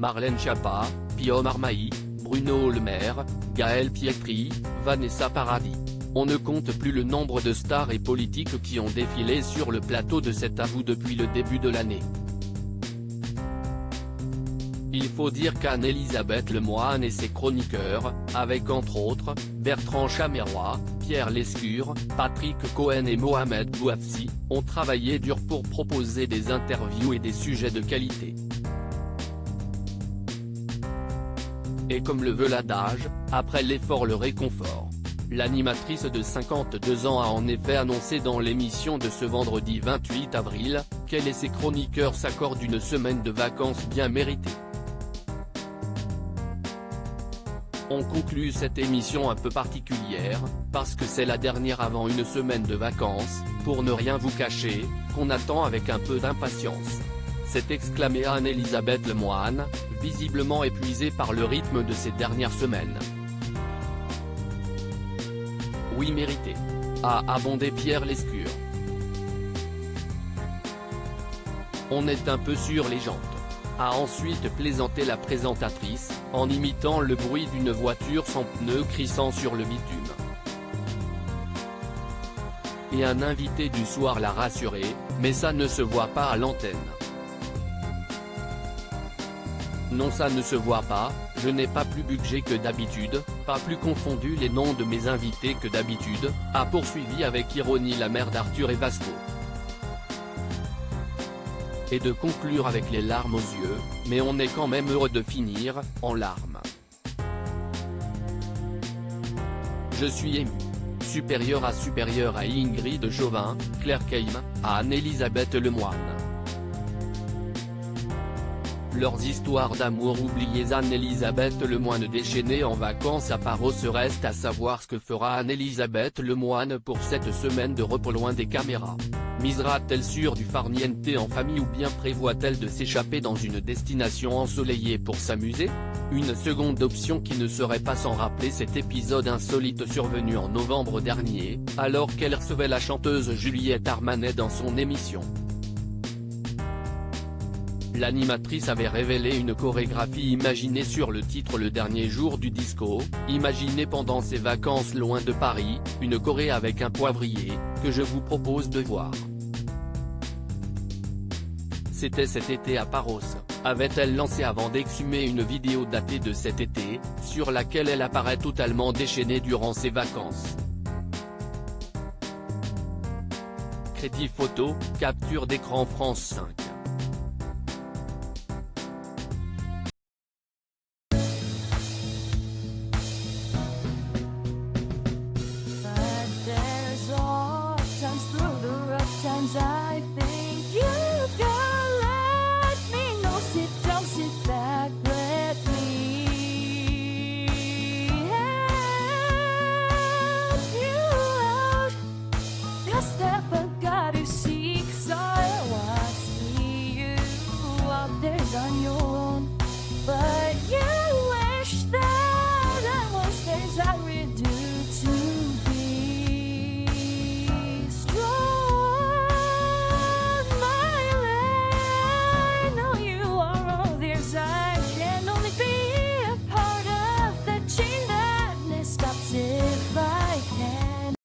Marlène Schiappa, Pio Marmaille, Bruno Le Maire, Gaël Pietri, Vanessa Paradis. On ne compte plus le nombre de stars et politiques qui ont défilé sur le plateau de cet À vous depuis le début de l'année. Il faut dire qu'Anne-Elisabeth Lemoine et ses chroniqueurs, avec entre autres, Bertrand Chameroy, Pierre Lescure, Patrick Cohen et Mohamed Bouafsi, ont travaillé dur pour proposer des interviews et des sujets de qualité. Et comme le veut l'adage, après l'effort le réconfort. L'animatrice de 52 ans a en effet annoncé dans l'émission de ce vendredi 28 avril, qu'elle et ses chroniqueurs s'accordent une semaine de vacances bien méritée. On conclut cette émission un peu particulière, parce que c'est la dernière avant une semaine de vacances, pour ne rien vous cacher, qu'on attend avec un peu d'impatience. S'est exclamée Anne-Elisabeth Lemoine, visiblement épuisée par le rythme de ces dernières semaines. Oui mérité, a abondé Pierre Lescure. On est un peu sur les jantes, a ensuite plaisanté la présentatrice, en imitant le bruit d'une voiture sans pneus crissant sur le bitume. Et un invité du soir l'a rassuré, mais ça ne se voit pas à l'antenne. Non, ça ne se voit pas, je n'ai pas plus budget que d'habitude, pas plus confondu les noms de mes invités que d'habitude, a poursuivi avec ironie la mère d'Arthur et Vasco. Et de conclure avec les larmes aux yeux, mais on est quand même heureux de finir, en larmes. Je suis ému. Supérieur à Ingrid Chauvin, Claire Keim, à Anne-Elisabeth Lemoine. Leurs histoires d'amour oubliées. Anne-Elisabeth Lemoine déchaînée en vacances à Paros. Reste à savoir ce que fera Anne-Elisabeth Lemoine pour cette semaine de repos loin des caméras. Misera-t-elle sur du farniente en famille ou bien prévoit-elle de s'échapper dans une destination ensoleillée pour s'amuser? Une seconde option qui ne serait pas sans rappeler cet épisode insolite survenu en novembre dernier, alors qu'elle recevait la chanteuse Juliette Armanet dans son émission. L'animatrice avait révélé une chorégraphie imaginée sur le titre Le dernier jour du disco, imaginée pendant ses vacances loin de Paris, une choré avec un poivrier, que je vous propose de voir. C'était cet été à Paros, avait-elle lancé avant d'exhumer une vidéo datée de cet été, sur laquelle elle apparaît totalement déchaînée durant ses vacances. Crédit photo, capture d'écran France 5.